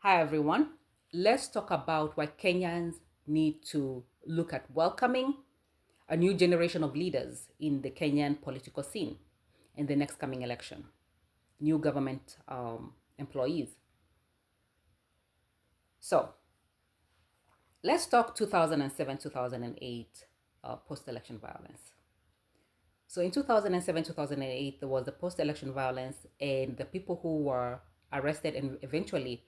Hi, everyone. Let's talk about why Kenyans need to look at welcoming a new generation of leaders in the Kenyan political scene in the next coming election. New government employees. So let's talk 2007 2008 post election violence. So in 2007 2008, there was the post election violence, and the people who were arrested and eventually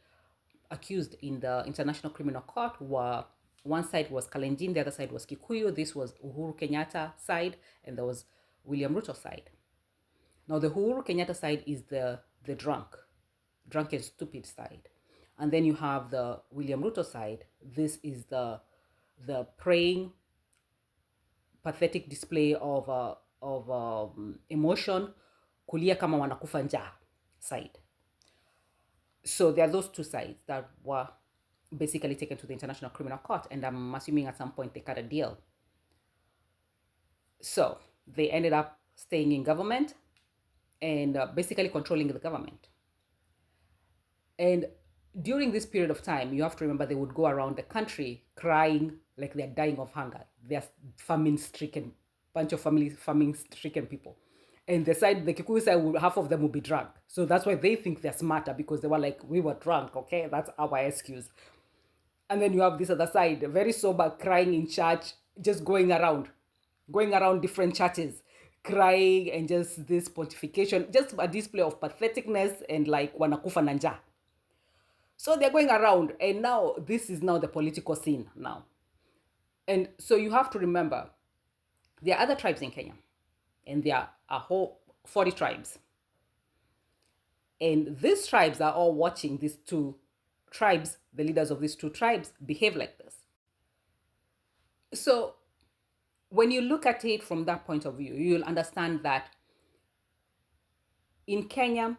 accused in the International Criminal Court were, one side was Kalenjin, the other side was Kikuyu. This was Uhuru Kenyatta side, and there was William Ruto side. Now the Uhuru Kenyatta side is the drunk and stupid side, and then you have the William Ruto side. This is the praying, pathetic display of emotion, kulia kama wanakufa njaa side. So there are those two sides that were basically taken to the International Criminal Court, and I'm assuming at some point they cut a deal. So they ended up staying in government and basically controlling the government. And during this period of time, you have to remember they would go around the country crying like they're dying of hunger. They're famine stricken, bunch of famine stricken people. And the Kikuyu side, half of them will be drunk. So that's why they think they're smarter, because they were like, we were drunk, okay? That's our excuse. And then you have this other side, very sober, crying in church, just going around different churches, crying, and just this pontification, just a display of patheticness and like wanakufa na njaa. So they're going around, and now this is now the political scene now. And so you have to remember, there are other tribes in Kenya, and there are a whole 40 tribes. And these tribes are all watching these two tribes, the leaders of these two tribes, behave like this. So when you look at it from that point of view, you'll understand that in Kenya,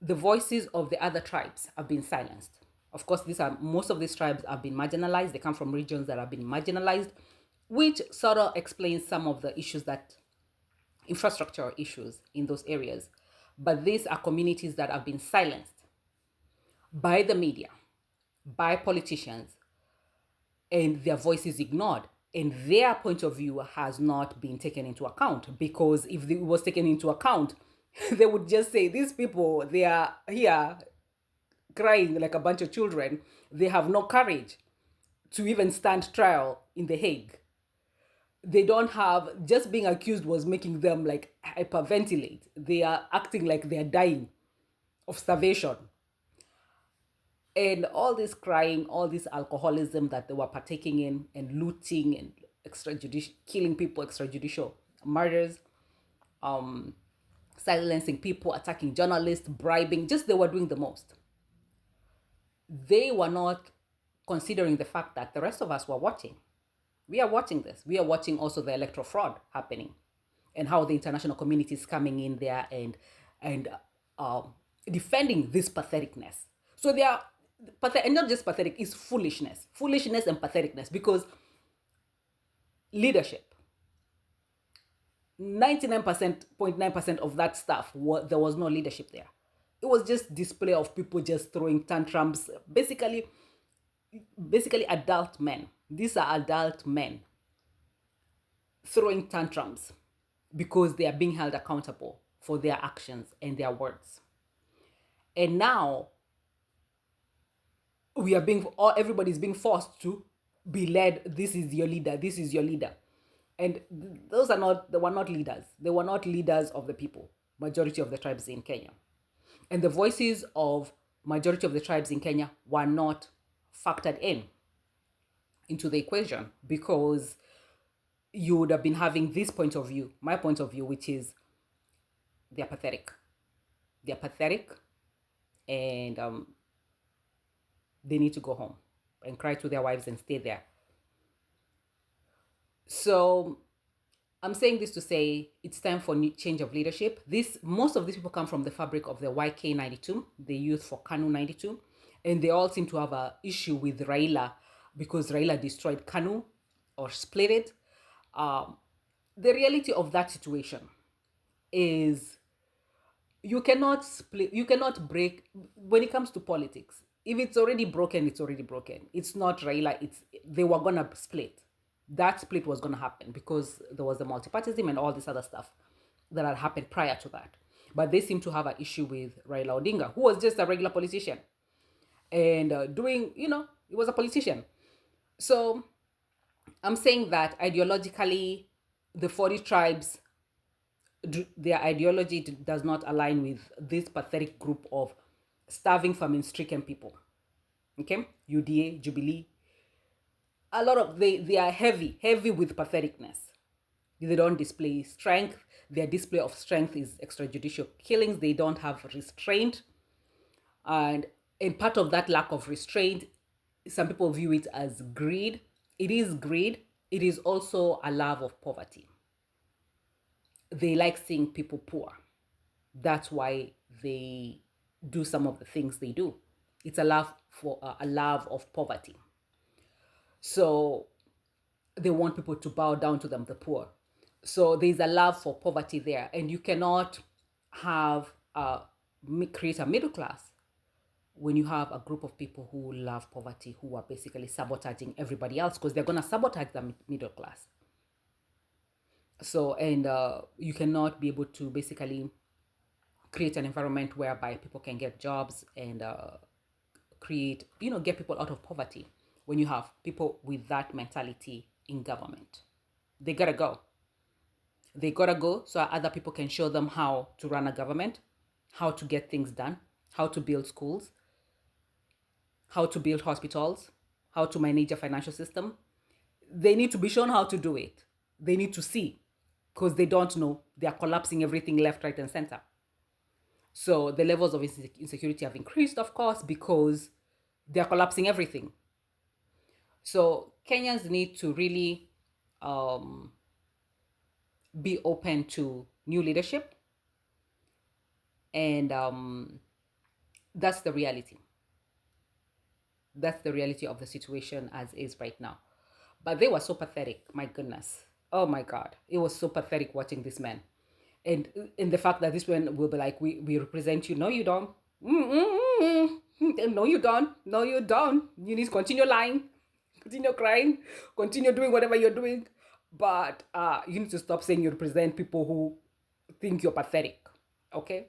the voices of the other tribes have been silenced. Of course, most of these tribes have been marginalized. They come from regions that have been marginalized, which sort of explains some of the issues, that infrastructure issues in those areas. But these are communities that have been silenced by the media, by politicians, and their voices ignored. And their point of view has not been taken into account, because if it was taken into account, they would just say, these people, they are here crying like a bunch of children. They have no courage to even stand trial in The Hague. They don't have, just being accused was making them like hyperventilate. They are acting like they're dying of starvation. And all this crying, all this alcoholism that they were partaking in, and looting and killing people, extrajudicial murders, silencing people, attacking journalists, bribing, just they were doing the most. They were not considering the fact that the rest of us were watching. We are watching this. We are watching also the electoral fraud happening, and how the international community is coming in there and defending this patheticness. So they are pathetic, and not just pathetic, it's foolishness and patheticness, because leadership, 99.9% of that stuff, there was no leadership there. It was just display of people just throwing tantrums, basically adult men. These are adult men throwing tantrums because they are being held accountable for their actions and their words. And now everybody's being forced to be led. This is your leader. This is your leader. And they were not leaders. They were not leaders of the people, majority of the tribes in Kenya. And the voices of majority of the tribes in Kenya were not factored into the equation, because you would have been having this point of view, my point of view, which is they're pathetic. They're pathetic, and they need to go home and cry to their wives and stay there. So I'm saying this to say it's time for change of leadership. Most of these people come from the fabric of the YK92, the Youth for KANU 92, and they all seem to have an issue with Raila, because Raila destroyed KANU or split it. The reality of that situation is you cannot break, when it comes to politics, if it's already broken, it's already broken. It's not Raila. They were gonna split. That split was gonna happen because there was the multipartyism and all this other stuff that had happened prior to that. But they seem to have an issue with Raila Odinga, who was just a regular politician and he was a politician. So I'm saying that ideologically, the 40 tribes, their ideology does not align with this pathetic group of starving, famine-stricken people. Okay, UDA, Jubilee, a lot of they are heavy with patheticness. They don't display strength. Their display of strength is extrajudicial killings. They don't have restraint, and part of that lack of restraint, some people view it as greed. It is greed. It is also a love of poverty. They like seeing people poor. That's why they do some of the things they do. It's a love of poverty. So they want people to bow down to them, the poor. So there's a love for poverty there, and you cannot create a middle class when you have a group of people who love poverty, who are basically sabotaging everybody else, because they're going to sabotage the middle class. So, and you cannot be able to basically create an environment whereby people can get jobs and get people out of poverty when you have people with that mentality in government. They gotta go. They gotta go so other people can show them how to run a government, how to get things done, how to build schools, how to build hospitals, how to manage a financial system. They need to be shown how to do it. They need to see, because they don't know. They are collapsing everything left, right, and center. So the levels of insecurity have increased, of course, because they are collapsing everything. So Kenyans need to really be open to new leadership. And that's the reality. That's the reality of the situation as is right now. But they were so pathetic, my goodness. Oh my God. It was so pathetic watching this man. And in the fact that this one will be like, we represent you. No, you don't. No, you don't. No, you don't. You need to continue lying, continue crying, continue doing whatever you're doing. But you need to stop saying you represent people who think you're pathetic. Okay?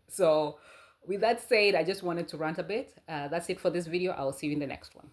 So with that said, I just wanted to rant a bit. That's it for this video. I will see you in the next one.